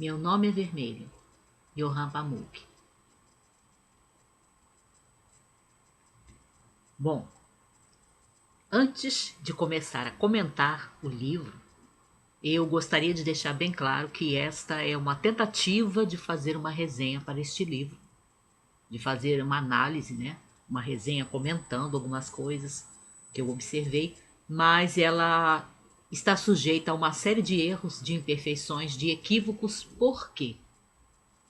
Meu nome é vermelho. Orhan Pamuk. Bom, antes de começar a comentar o livro, eu gostaria de deixar bem claro que esta é uma tentativa de fazer uma resenha para este livro, de fazer uma análise, né? Uma resenha comentando algumas coisas que eu observei, mas ela está sujeita a uma série de erros, de imperfeições, de equívocos. Por quê?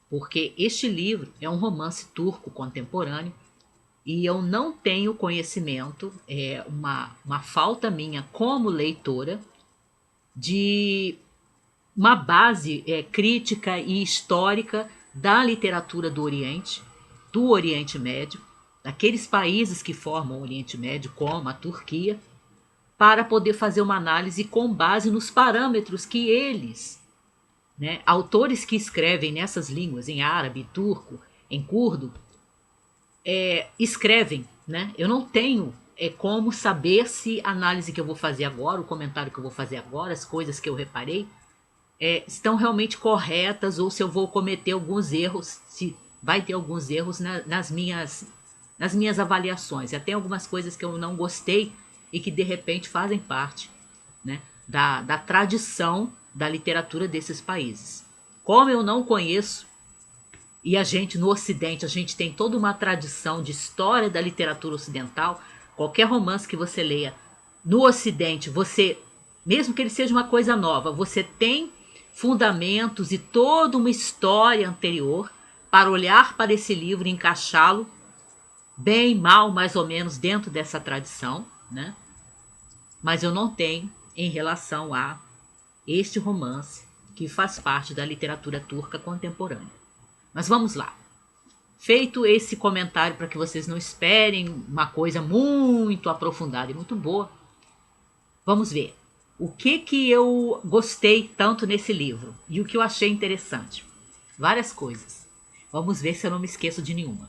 Porque este livro é um romance turco contemporâneo e eu não tenho conhecimento, é uma falta minha como leitora, de uma base crítica e histórica da literatura do Oriente Médio, daqueles países que formam o Oriente Médio, como a Turquia, para poder fazer uma análise com base nos parâmetros que eles, né, autores que escrevem nessas línguas, em árabe, turco, em curdo, escrevem. Né? Eu não tenho como saber se a análise que eu vou fazer agora, o comentário que eu vou fazer agora, as coisas que eu reparei, estão realmente corretas ou se eu vou cometer alguns erros, se vai ter alguns erros nas minhas avaliações. Até algumas coisas que eu não gostei e que de repente fazem parte, né, da tradição da literatura desses países. Como eu não conheço, e a gente no Ocidente, a gente tem toda uma tradição de história da literatura ocidental, qualquer romance que você leia no Ocidente, você, mesmo que ele seja uma coisa nova, você tem fundamentos e toda uma história anterior para olhar para esse livro e encaixá-lo bem, mal, mais ou menos dentro dessa tradição, né? Mas eu não tenho em relação a este romance que faz parte da literatura turca contemporânea. Mas vamos lá. Feito esse comentário para que vocês não esperem uma coisa muito aprofundada e muito boa, vamos ver o que eu gostei tanto nesse livro e o que eu achei interessante. Várias coisas. Vamos ver se eu não me esqueço de nenhuma.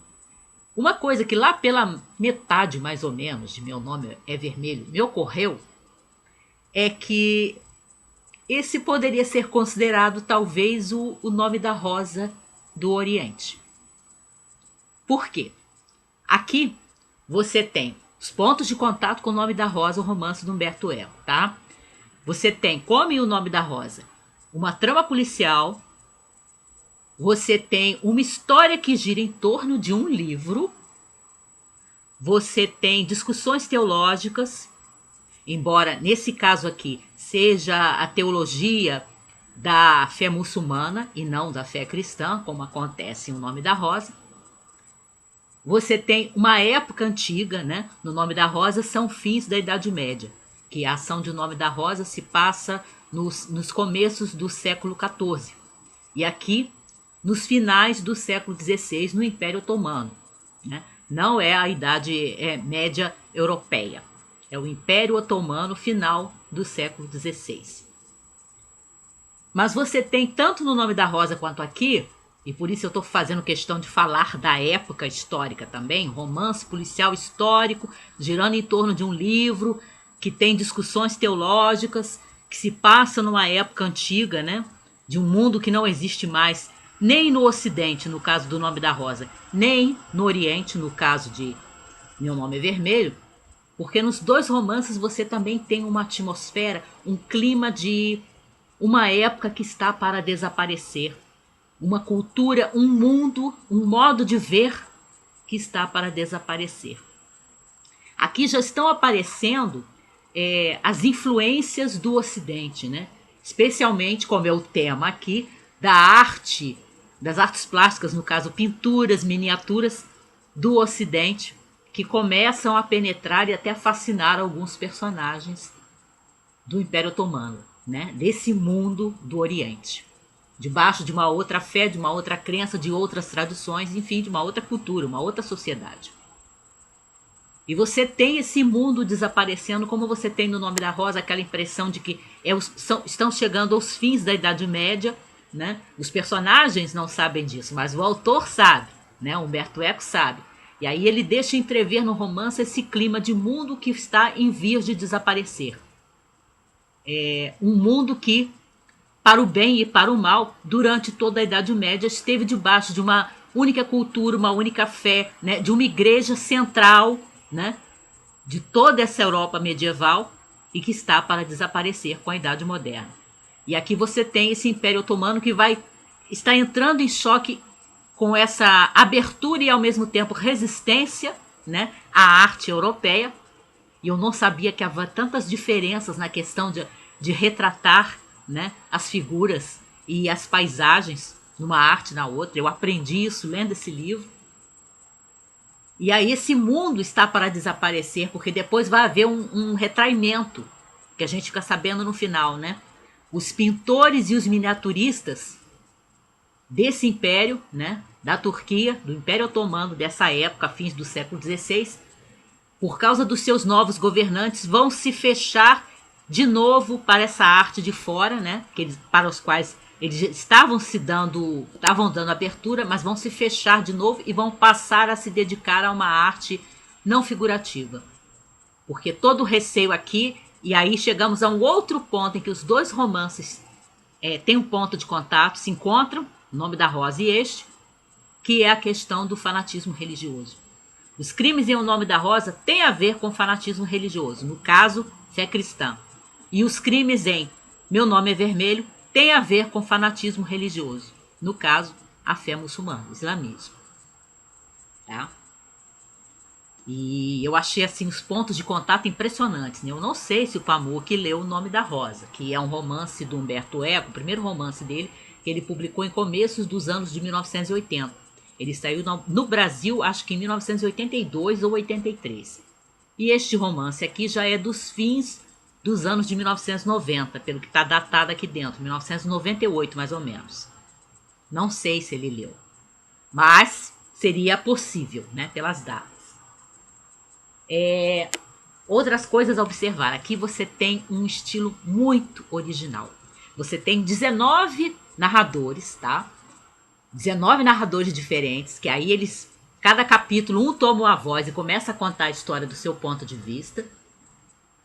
Uma coisa que lá pela metade, mais ou menos, de Meu Nome é Vermelho, me ocorreu é que esse poderia ser considerado talvez o nome da rosa do Oriente. Por quê? Aqui você tem os pontos de contato com o nome da rosa, o romance do Humberto Eco, tá? Você tem, como em O Nome da Rosa, uma trama policial, você tem uma história que gira em torno de um livro, você tem discussões teológicas, embora nesse caso aqui seja a teologia da fé muçulmana e não da fé cristã, como acontece em O Nome da Rosa. Você tem uma época antiga, né? No Nome da Rosa são fins da Idade Média, que a ação de O Nome da Rosa se passa nos começos do século XIV. E aqui, nos finais do século XVI, no Império Otomano. Né? Não é a Idade Média Europeia. É o Império Otomano final do século XVI. Mas você tem, tanto no Nome da Rosa quanto aqui, e por isso eu estou fazendo questão de falar da época histórica também, romance policial histórico, girando em torno de um livro que tem discussões teológicas, que se passa numa época antiga, né? De um mundo que não existe mais, nem no Ocidente, no caso do Nome da Rosa, nem no Oriente, no caso de Meu Nome é Vermelho, porque nos dois romances você também tem uma atmosfera, um clima de uma época que está para desaparecer, uma cultura, um mundo, um modo de ver que está para desaparecer. Aqui já estão aparecendo as influências do Ocidente, né? Especialmente, como é o tema aqui, da arte, das artes plásticas, no caso pinturas, miniaturas do Ocidente, que começam a penetrar e até fascinar alguns personagens do Império Otomano, né? Desse mundo do Oriente. Debaixo de uma outra fé, de uma outra crença, de outras tradições, enfim, de uma outra cultura, uma outra sociedade. E você tem esse mundo desaparecendo, como você tem no Nome da Rosa, aquela impressão de que estão chegando aos fins da Idade Média, né? Os personagens não sabem disso, mas o autor sabe, né? Humberto Eco sabe. E aí ele deixa entrever no romance esse clima de mundo que está em vias de desaparecer. Um mundo que para o bem e para o mal, durante toda a Idade Média, esteve debaixo de uma única cultura, uma única fé, né, de uma igreja central, né, de toda essa Europa medieval e que está para desaparecer com a Idade Moderna. E aqui você tem esse Império Otomano que está entrando em choque com essa abertura e ao mesmo tempo resistência, né, à arte europeia. E eu não sabia que havia tantas diferenças na questão de retratar, né, as figuras e as paisagens numa arte na outra. Eu aprendi isso lendo esse livro. E aí esse mundo está para desaparecer, porque depois vai haver um retraimento, que a gente fica sabendo no final, né? Os pintores e os miniaturistas desse império, né, da Turquia, do Império Otomano, dessa época, fins do século XVI, por causa dos seus novos governantes, vão se fechar de novo para essa arte de fora, né, para os quais eles estavam dando abertura, mas vão se fechar de novo e vão passar a se dedicar a uma arte não figurativa. Porque todo o receio aqui, e aí chegamos a um outro ponto em que os dois romances têm um ponto de contato, se encontram, O Nome da Rosa e este, que é a questão do fanatismo religioso. Os crimes em O Nome da Rosa têm a ver com fanatismo religioso, no caso, fé cristã. E os crimes em Meu Nome é Vermelho têm a ver com fanatismo religioso, no caso, a fé muçulmana, o islamismo. Tá? E eu achei assim os pontos de contato impressionantes. Né? Eu não sei se o Pamuk leu O Nome da Rosa, que é um romance do Humberto Eco, o primeiro romance dele, que ele publicou em começos dos anos de 1980. Ele saiu no Brasil, acho que em 1982 ou 83. E este romance aqui já é dos fins dos anos de 1990, pelo que está datado aqui dentro, 1998 mais ou menos. Não sei se ele leu, mas seria possível, né, pelas datas. Outras coisas a observar. Aqui você tem um estilo muito original. Você tem 19 narradores, tá? 19 narradores diferentes, que aí eles, cada capítulo, um toma uma voz e começa a contar a história do seu ponto de vista.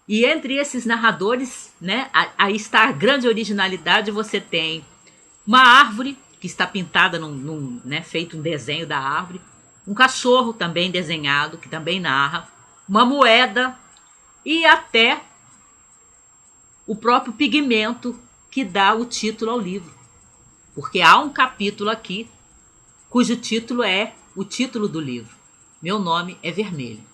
E entre esses narradores, né, aí está a grande originalidade. Você tem uma árvore que está pintada, né, feito um desenho da árvore, um cachorro também desenhado, que também narra, uma moeda e até o próprio pigmento que dá o título ao livro. Porque há um capítulo aqui cujo título é o título do livro. Meu Nome é Vermelho.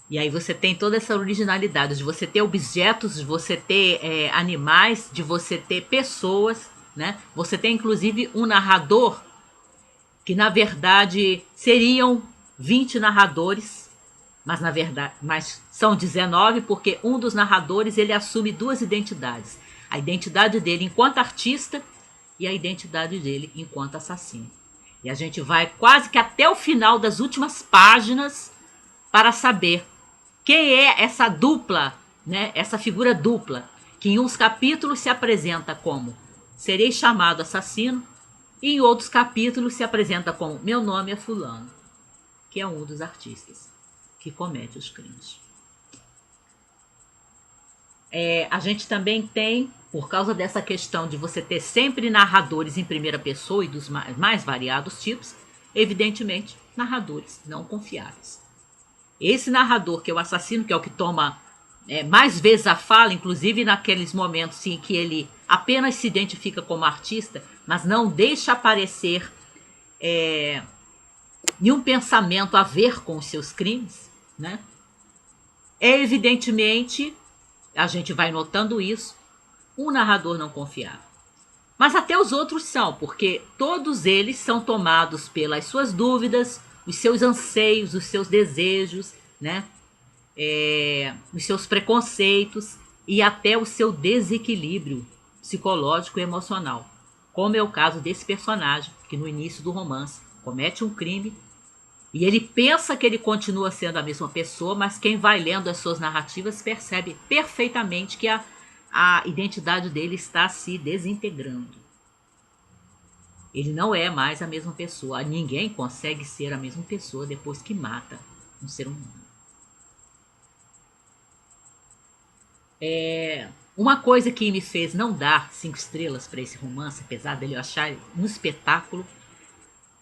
E aí você tem toda essa originalidade de você ter objetos, de você ter animais, de você ter pessoas, né? Você tem inclusive um narrador que na verdade seriam 20 narradores, mas são 19 porque um dos narradores ele assume duas identidades. A identidade dele enquanto artista e a identidade dele enquanto assassino. E a gente vai quase que até o final das últimas páginas para saber quem é essa dupla, né? Essa figura dupla, que em uns capítulos se apresenta como serei chamado assassino e em outros capítulos se apresenta como meu nome é fulano, que é um dos artistas que comete os crimes. A gente também tem, por causa dessa questão de você ter sempre narradores em primeira pessoa e dos mais variados tipos, evidentemente, narradores não confiáveis. Esse narrador, que é o assassino, que é o que toma mais vezes a fala, inclusive naqueles momentos em que ele apenas se identifica como artista, mas não deixa aparecer nenhum pensamento a ver com os seus crimes, né? É evidentemente, a gente vai notando isso, um narrador não confiável. Mas até os outros são, porque todos eles são tomados pelas suas dúvidas, os seus anseios, os seus desejos, né? Os seus preconceitos e até o seu desequilíbrio psicológico e emocional. Como é o caso desse personagem, que no início do romance comete um crime e ele pensa que ele continua sendo a mesma pessoa, mas quem vai lendo as suas narrativas percebe perfeitamente que a identidade dele está se desintegrando. Ele não é mais a mesma pessoa. Ninguém consegue ser a mesma pessoa depois que mata um ser humano. Uma coisa que me fez não dar 5 estrelas para esse romance, apesar dele eu achar um espetáculo,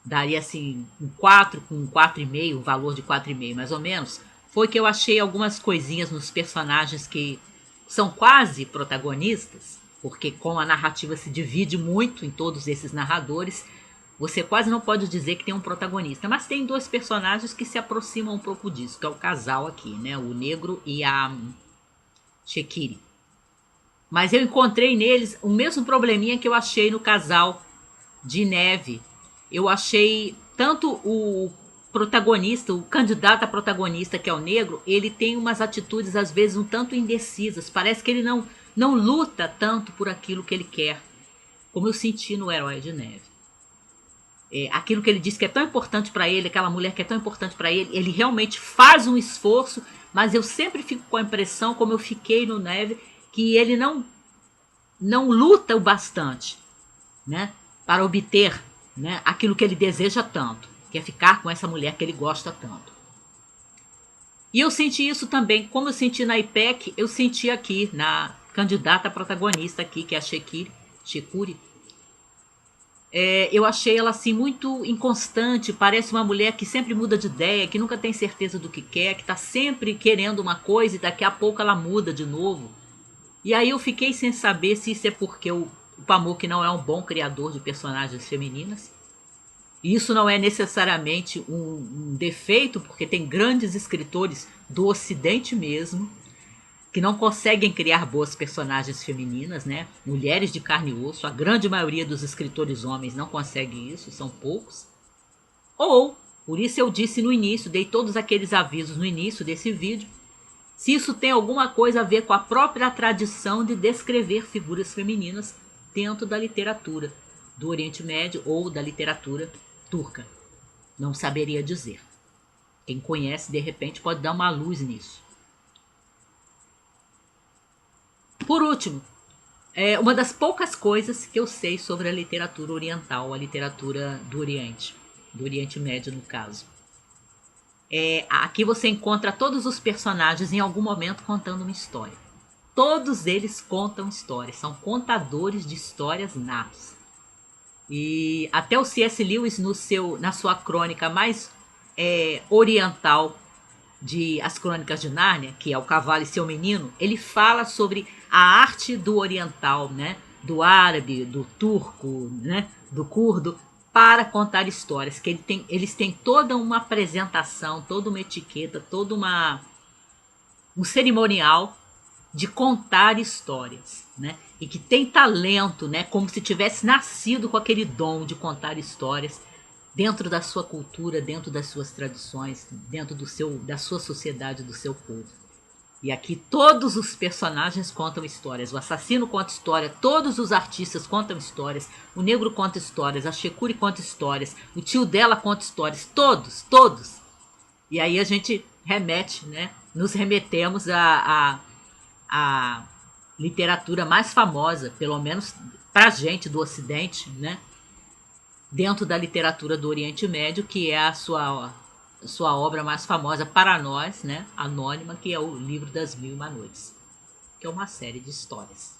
daria assim um 4 com um 4,5, um valor de 4,5 mais ou menos, foi que eu achei algumas coisinhas nos personagens que são quase protagonistas, porque como a narrativa se divide muito em todos esses narradores, você quase não pode dizer que tem um protagonista, mas tem dois personagens que se aproximam um pouco disso, que é o casal aqui, né, o negro e a Shekiri. Mas eu encontrei neles o mesmo probleminha que eu achei no casal de Neve. Eu achei tanto o protagonista, o candidato a protagonista, que é o negro, ele tem umas atitudes às vezes um tanto indecisas. Parece que ele não luta tanto por aquilo que ele quer, como eu senti no Herói de Neve. Aquilo que ele disse que é tão importante para ele, aquela mulher que é tão importante para ele, ele realmente faz um esforço, mas eu sempre fico com a impressão, como eu fiquei no Neve, que ele não luta o bastante, né, para obter, né, aquilo que ele deseja tanto, que é ficar com essa mulher que ele gosta tanto. E eu senti isso também, como eu senti na IPEC, eu senti aqui na candidata protagonista aqui, que é a Shekuri. Eu achei ela assim muito inconstante, parece uma mulher que sempre muda de ideia, que nunca tem certeza do que quer, que está sempre querendo uma coisa e daqui a pouco ela muda de novo. E aí eu fiquei sem saber se isso é porque o Pamuk não é um bom criador de personagens femininas. E isso não é necessariamente um defeito, porque tem grandes escritores do Ocidente mesmo que não conseguem criar boas personagens femininas, né? Mulheres de carne e osso. A grande maioria dos escritores homens não consegue isso, são poucos. Ou, por isso eu disse no início, dei todos aqueles avisos no início desse vídeo, se isso tem alguma coisa a ver com a própria tradição de descrever figuras femininas dentro da literatura do Oriente Médio ou da literatura turca. Não saberia dizer. Quem conhece, de repente, pode dar uma luz nisso. Por último, uma das poucas coisas que eu sei sobre a literatura oriental, a literatura do Oriente Médio no caso. Aqui você encontra todos os personagens em algum momento contando uma história. Todos eles contam histórias, são contadores de histórias natos. E até o C.S. Lewis, na sua crônica mais oriental de As Crônicas de Nárnia, que é O Cavalo e Seu Menino, ele fala sobre a arte do oriental, né? Do árabe, do turco, né? Do curdo, para contar histórias, que eles têm toda uma apresentação, toda uma etiqueta, um cerimonial de contar histórias, né? E que tem talento, né? Como se tivesse nascido com aquele dom de contar histórias dentro da sua cultura, dentro das suas tradições, dentro da sua sociedade, do seu povo. E aqui todos os personagens contam histórias. O assassino conta história, todos os artistas contam histórias, o negro conta histórias, a Shekuri conta histórias, o tio dela conta histórias, todos. E aí a gente remete, né? Nos remetemos à literatura mais famosa, pelo menos para a gente do Ocidente, né? Dentro da literatura do Oriente Médio, que é a sua obra mais famosa para nós, né? Anônima, que é o Livro das Mil e Uma Noites, que é uma série de histórias.